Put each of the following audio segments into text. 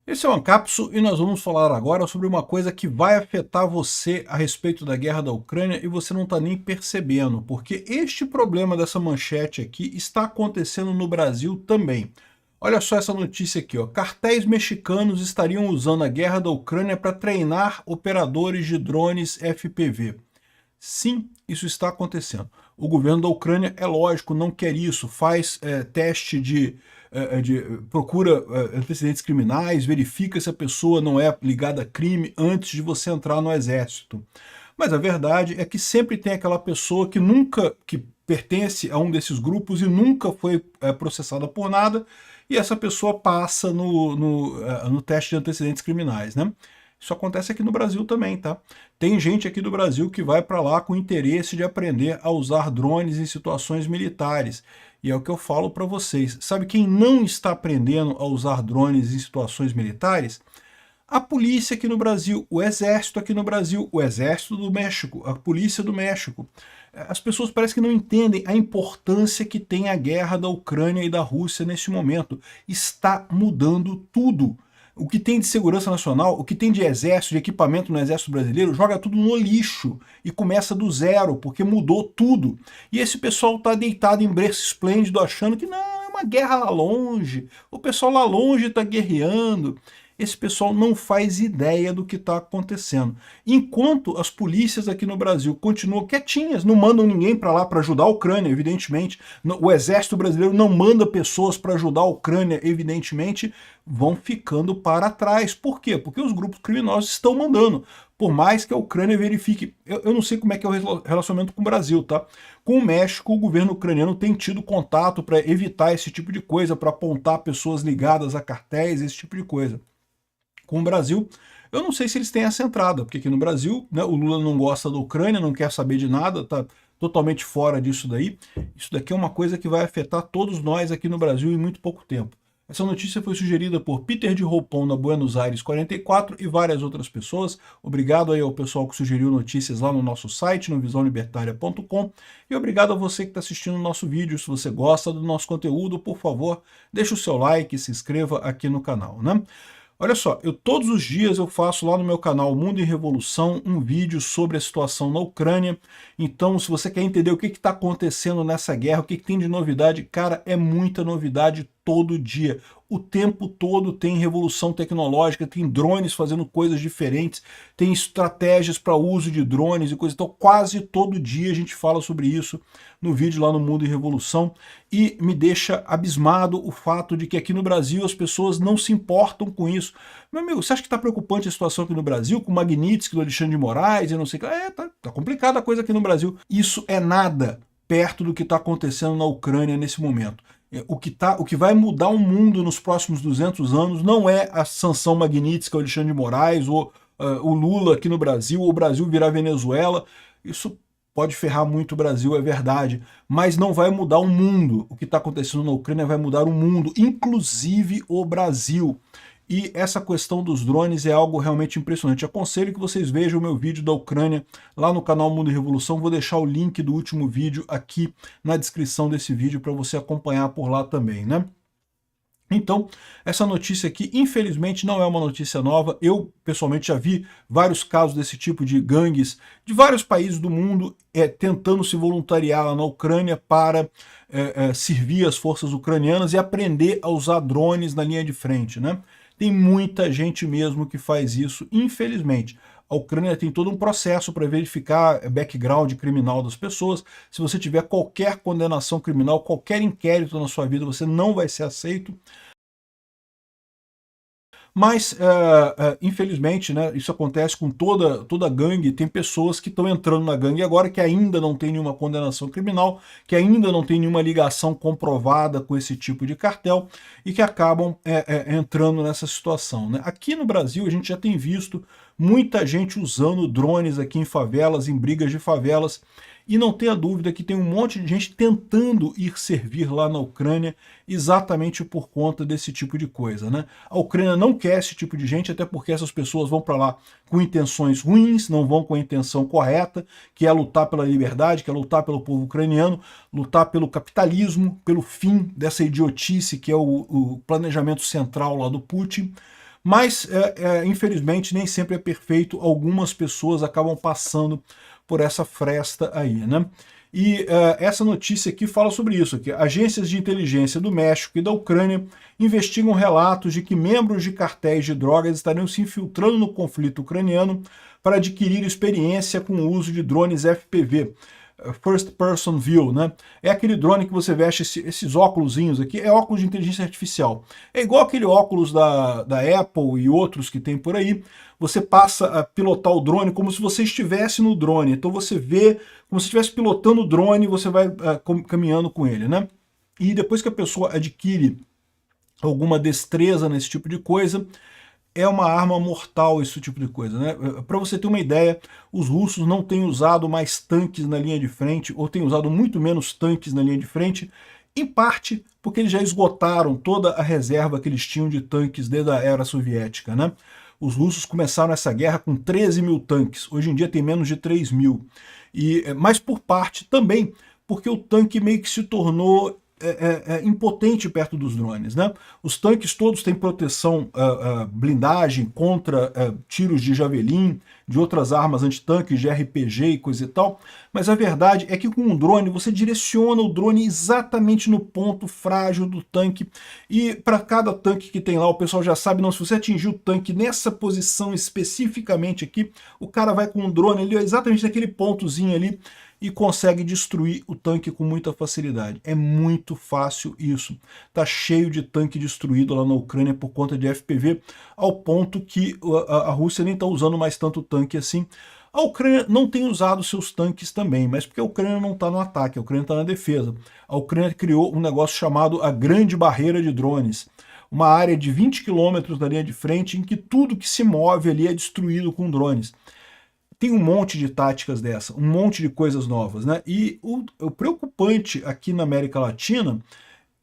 Esse é o Ancapso e nós vamos falar agora sobre uma coisa que vai afetar você a respeito da guerra da Ucrânia e você não está nem percebendo, porque este problema dessa manchete aqui está acontecendo no Brasil também. Olha só essa notícia aqui, ó. Cartéis mexicanos estariam usando a guerra da Ucrânia para treinar operadores de drones FPV. Sim, isso está acontecendo. O governo da Ucrânia, é lógico, não quer isso, faz teste procura antecedentes criminais, verifica se a pessoa não é ligada a crime antes de você entrar no exército. Mas a verdade é que sempre tem aquela pessoa que pertence a um desses grupos e nunca foi processada por nada, e essa pessoa passa no teste de antecedentes criminais, né? Isso acontece aqui no Brasil também, tá? Tem gente aqui do Brasil que vai para lá com interesse de aprender a usar drones em situações militares. E é o que eu falo para vocês. Sabe quem não está aprendendo a usar drones em situações militares? A polícia aqui no Brasil, o exército aqui no Brasil, o exército do México, a polícia do México. As pessoas parecem que não entendem a importância que tem a guerra da Ucrânia e da Rússia nesse momento. Está mudando tudo. O que tem de segurança nacional, o que tem de exército, de equipamento no exército brasileiro, joga tudo no lixo e começa do zero, porque mudou tudo. E esse pessoal está deitado em berço esplêndido achando que não, é uma guerra lá longe, o pessoal lá longe está guerreando. Esse pessoal não faz ideia do que está acontecendo. Enquanto as polícias aqui no Brasil continuam quietinhas, não mandam ninguém para lá para ajudar a Ucrânia, evidentemente, o exército brasileiro não manda pessoas para ajudar a Ucrânia, evidentemente, vão ficando para trás. Por quê? Porque os grupos criminosos estão mandando. Por mais que a Ucrânia verifique, eu não sei como é que é o relacionamento com o Brasil, tá? Com o México, o governo ucraniano tem tido contato para evitar esse tipo de coisa, para apontar pessoas ligadas a cartéis, esse tipo de coisa. Com o Brasil, eu não sei se eles têm essa entrada, porque aqui no Brasil, né, o Lula não gosta da Ucrânia, não quer saber de nada, está totalmente fora disso daí. Isso daqui é uma coisa que vai afetar todos nós aqui no Brasil em muito pouco tempo. Essa notícia foi sugerida por Peter de Roupão na Buenos Aires 44 e várias outras pessoas. Obrigado aí ao pessoal que sugeriu notícias lá no nosso site, no visãolibertaria.com. E obrigado a você que está assistindo o nosso vídeo. Se você gosta do nosso conteúdo, por favor, deixe o seu like e se inscreva aqui no canal, né? Olha só, todos os dias eu faço lá no meu canal Mundo em Revolução um vídeo sobre a situação na Ucrânia. Então, se você quer entender o que está acontecendo nessa guerra, o que tem de novidade, cara, é muita novidade todo dia. O tempo todo tem revolução tecnológica, tem drones fazendo coisas diferentes, tem estratégias para uso de drones e coisa. Então, quase todo dia a gente fala sobre isso no vídeo lá no Mundo em Revolução. E me deixa abismado o fato de que aqui no Brasil as pessoas não se importam com isso. Meu amigo, você acha que está preocupante a situação aqui no Brasil, com o Magnitsky do Alexandre de Moraes e não sei o que? Tá complicada a coisa aqui no Brasil. Isso é nada perto do que está acontecendo na Ucrânia nesse momento. O que vai mudar o mundo nos próximos 200 anos não é a sanção Magnitsky ao Alexandre de Moraes, ou o Lula aqui no Brasil, ou o Brasil virar Venezuela. Isso pode ferrar muito o Brasil, é verdade, mas não vai mudar o mundo. O que está acontecendo na Ucrânia vai mudar o mundo, inclusive o Brasil. E essa questão dos drones é algo realmente impressionante. Aconselho que vocês vejam o meu vídeo da Ucrânia lá no canal Mundo e Revolução. Vou deixar o link do último vídeo aqui na descrição desse vídeo para você acompanhar por lá também, né? Então, essa notícia aqui, infelizmente, não é uma notícia nova. Eu, pessoalmente, já vi vários casos desse tipo de gangues de vários países do mundo tentando se voluntariar lá na Ucrânia para servir as forças ucranianas e aprender a usar drones na linha de frente, né? Tem muita gente mesmo que faz isso, infelizmente. A Ucrânia tem todo um processo para verificar background criminal das pessoas. Se você tiver qualquer condenação criminal, qualquer inquérito na sua vida, você não vai ser aceito. Mas, infelizmente, né, isso acontece com toda gangue. Tem pessoas que estão entrando na gangue agora que ainda não tem nenhuma condenação criminal, que ainda não tem nenhuma ligação comprovada com esse tipo de cartel e que acabam entrando nessa situação, né? Aqui no Brasil a gente já tem visto muita gente usando drones aqui em favelas, em brigas de favelas, e não tenha dúvida que tem um monte de gente tentando ir servir lá na Ucrânia exatamente por conta desse tipo de coisa, né? A Ucrânia não quer esse tipo de gente, até porque essas pessoas vão para lá com intenções ruins, não vão com a intenção correta, que é lutar pela liberdade, que é lutar pelo povo ucraniano, lutar pelo capitalismo, pelo fim dessa idiotice que é o planejamento central lá do Putin. Mas, infelizmente, nem sempre é perfeito, algumas pessoas acabam passando por essa fresta aí, né? E essa notícia aqui fala sobre isso, que agências de inteligência do México e da Ucrânia investigam relatos de que membros de cartéis de drogas estariam se infiltrando no conflito ucraniano para adquirir experiência com o uso de drones FPV, First Person View, né? É aquele drone que você veste esses óculosinhos aqui, é óculos de inteligência artificial. É igual aquele óculos da Apple e outros que tem por aí. Você passa a pilotar o drone como se você estivesse no drone. Então você vê como se estivesse pilotando o drone e você vai caminhando com ele, né? E depois que a pessoa adquire alguma destreza nesse tipo de coisa, é uma arma mortal esse tipo de coisa, né? Para você ter uma ideia, os russos não têm usado mais tanques na linha de frente, ou têm usado muito menos tanques na linha de frente, em parte porque eles já esgotaram toda a reserva que eles tinham de tanques desde a era soviética, né? Os russos começaram essa guerra com 13 mil tanques, hoje em dia tem menos de 3 mil. Mas por parte também porque o tanque meio que se tornou impotente perto dos drones, né? Os tanques todos têm proteção, blindagem contra tiros de javelin, de outras armas antitanques, de RPG e coisa e tal, mas a verdade é que com um drone você direciona o drone exatamente no ponto frágil do tanque, e para cada tanque que tem lá, o pessoal já sabe, não, se você atingir o tanque nessa posição especificamente aqui, o cara vai com o drone ali, exatamente naquele pontozinho ali, e consegue destruir o tanque com muita facilidade. É muito fácil isso. Tá cheio de tanque destruído lá na Ucrânia por conta de FPV, ao ponto que a Rússia nem está usando mais tanto tanque assim. A Ucrânia não tem usado seus tanques também, mas porque a Ucrânia não está no ataque, a Ucrânia está na defesa. A Ucrânia criou um negócio chamado a Grande Barreira de Drones, uma área de 20 quilômetros da linha de frente em que tudo que se move ali é destruído com drones. Tem um monte de táticas dessa, um monte de coisas novas, né? E o preocupante aqui na América Latina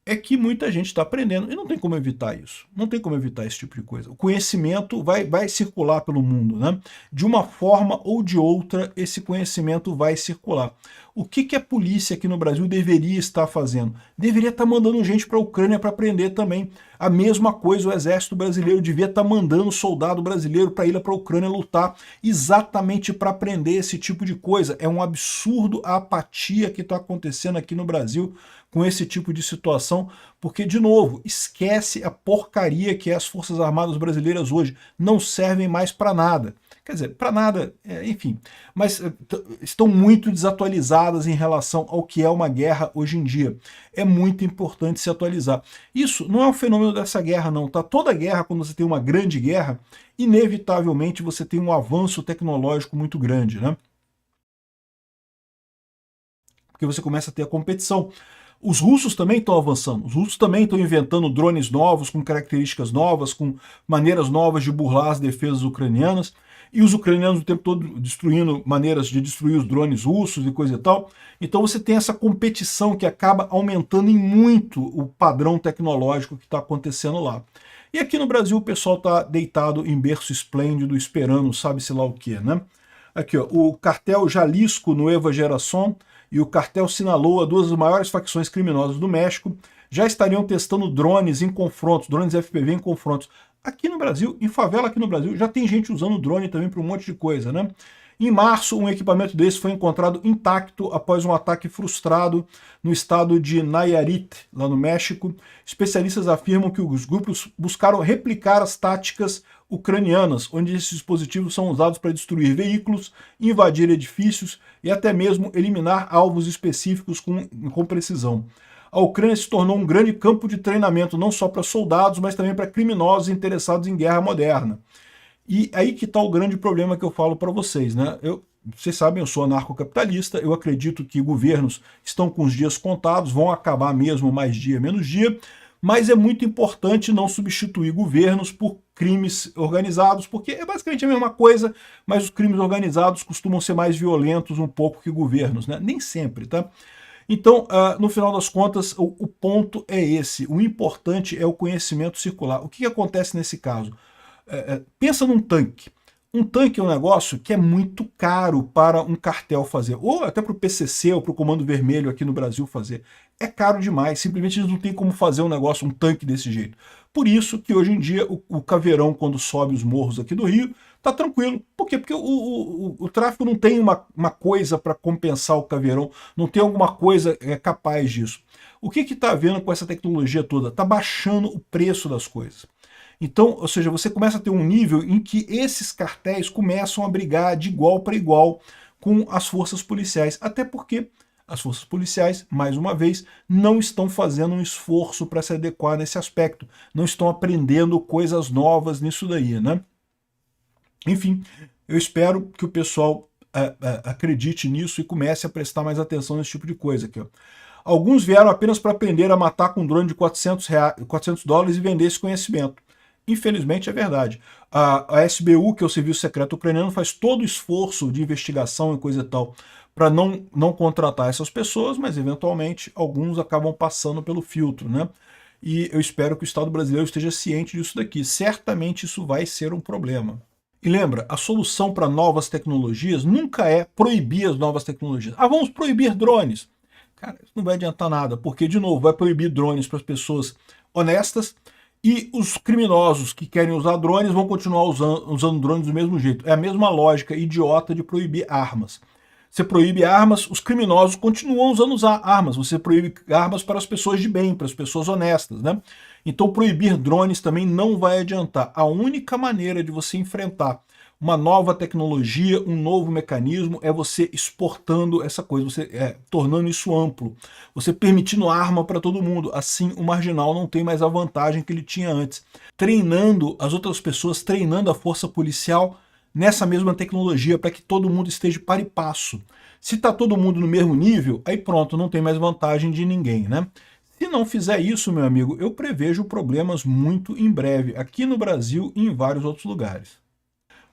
é que muita gente está aprendendo, e não tem como evitar isso, não tem como evitar esse tipo de coisa. O conhecimento vai circular pelo mundo, né? De uma forma ou de outra, esse conhecimento vai circular. O que a polícia aqui no Brasil deveria estar fazendo? Deveria estar mandando gente para a Ucrânia para aprender também. A mesma coisa o exército brasileiro devia estar mandando soldado brasileiro para ir para a Ucrânia lutar, exatamente para aprender esse tipo de coisa. É um absurdo a apatia que está acontecendo aqui no Brasil com esse tipo de situação, porque, de novo, esquece a porcaria que é as Forças Armadas brasileiras hoje. Não servem mais para nada. Quer dizer, para nada, enfim, mas estão muito desatualizadas em relação ao que é uma guerra hoje em dia. É muito importante se atualizar. Isso não é um fenômeno dessa guerra, não, tá? Toda guerra, quando você tem uma grande guerra, inevitavelmente você tem um avanço tecnológico muito grande, né? Porque você começa a ter a competição. Os russos também estão avançando, os russos também estão inventando drones novos, com características novas, com maneiras novas de burlar as defesas ucranianas, e os ucranianos o tempo todo destruindo maneiras de destruir os drones russos e coisa e tal. Então você tem essa competição que acaba aumentando em muito o padrão tecnológico que está acontecendo lá. E aqui no Brasil o pessoal está deitado em berço esplêndido, esperando sabe-se lá o que, né? Aqui, ó, o cartel Jalisco Nueva Geração e o cartel Sinaloa, duas das maiores facções criminosas do México, já estariam testando drones em confrontos, drones FPV em confrontos. Aqui no Brasil, em favela aqui no Brasil, já tem gente usando drone também para um monte de coisa, né? Em março, um equipamento desse foi encontrado intacto após um ataque frustrado no estado de Nayarit, lá no México. Especialistas afirmam que os grupos buscaram replicar as táticas ucranianas, onde esses dispositivos são usados para destruir veículos, invadir edifícios e até mesmo eliminar alvos específicos com precisão. A Ucrânia se tornou um grande campo de treinamento não só para soldados, mas também para criminosos interessados em guerra moderna. E aí que está o grande problema que eu falo para vocês, né? Vocês sabem, eu sou anarcocapitalista, eu acredito que governos estão com os dias contados, vão acabar mesmo mais dia, menos dia, mas é muito importante não substituir governos por crimes organizados, porque é basicamente a mesma coisa, mas os crimes organizados costumam ser mais violentos um pouco que governos, né? Nem sempre, tá? Então, no final das contas, o ponto é esse. O importante é o conhecimento circular. O que acontece nesse caso? Pensa num tanque. Um tanque é um negócio que é muito caro para um cartel fazer, ou até para o PCC ou para o Comando Vermelho aqui no Brasil fazer. É caro demais, simplesmente eles não tem como fazer um negócio, um tanque desse jeito. Por isso que hoje em dia o Caveirão, quando sobe os morros aqui do Rio, tá tranquilo. Por quê? Porque o tráfego não tem uma coisa para compensar o Caveirão, não tem alguma coisa capaz disso. O que está havendo com essa tecnologia toda? Está baixando o preço das coisas. Então, ou seja, você começa a ter um nível em que esses cartéis começam a brigar de igual para igual com as forças policiais, até porque as forças policiais, mais uma vez, não estão fazendo um esforço para se adequar nesse aspecto, não estão aprendendo coisas novas nisso daí, né? Enfim, eu espero que o pessoal acredite nisso e comece a prestar mais atenção nesse tipo de coisa aqui, ó. Alguns vieram apenas para aprender a matar com um drone de $400 e vender esse conhecimento. Infelizmente é verdade. A SBU, que é o Serviço Secreto Ucraniano, faz todo o esforço de investigação e coisa e tal para não contratar essas pessoas, mas eventualmente alguns acabam passando pelo filtro, né? E eu espero que o Estado brasileiro esteja ciente disso daqui. Certamente isso vai ser um problema. E lembra, a solução para novas tecnologias nunca é proibir as novas tecnologias. Ah, vamos proibir drones. Cara, isso não vai adiantar nada, porque, de novo, vai proibir drones para as pessoas honestas e os criminosos que querem usar drones vão continuar usando drones do mesmo jeito. É a mesma lógica idiota de proibir armas. Você proíbe armas, os criminosos continuam usando armas. Você proíbe armas para as pessoas de bem, para as pessoas honestas, né? Então proibir drones também não vai adiantar. A única maneira de você enfrentar uma nova tecnologia, um novo mecanismo, é você exportando essa coisa, você tornando isso amplo, você permitindo arma para todo mundo. Assim o marginal não tem mais a vantagem que ele tinha antes. Treinando as outras pessoas, treinando a força policial nessa mesma tecnologia para que todo mundo esteja par e passo. Se está todo mundo no mesmo nível, aí pronto, não tem mais vantagem de ninguém, né? Se não fizer isso, meu amigo, eu prevejo problemas muito em breve, aqui no Brasil e em vários outros lugares.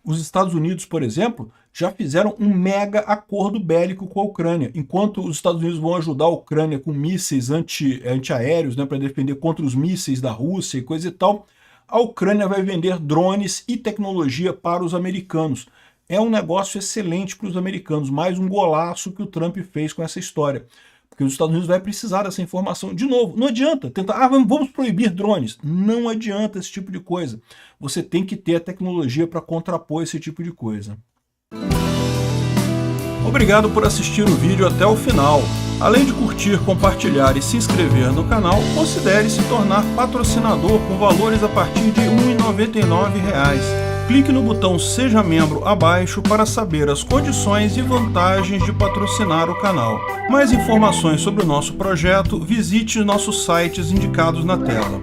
Os Estados Unidos, por exemplo, já fizeram um mega acordo bélico com a Ucrânia. Enquanto os Estados Unidos vão ajudar a Ucrânia com mísseis antiaéreos, né, para defender contra os mísseis da Rússia e coisa e tal, a Ucrânia vai vender drones e tecnologia para os americanos. É um negócio excelente para os americanos, mais um golaço que o Trump fez com essa história. Porque os Estados Unidos vai precisar dessa informação. De novo, não adianta tentar, vamos proibir drones. Não adianta esse tipo de coisa. Você tem que ter a tecnologia para contrapor esse tipo de coisa. Obrigado por assistir o vídeo até o final. Além de curtir, compartilhar e se inscrever no canal, considere se tornar patrocinador com valores a partir de R$ 1,99. Clique no botão Seja Membro abaixo para saber as condições e vantagens de patrocinar o canal. Mais informações sobre o nosso projeto, visite nossos sites indicados na tela.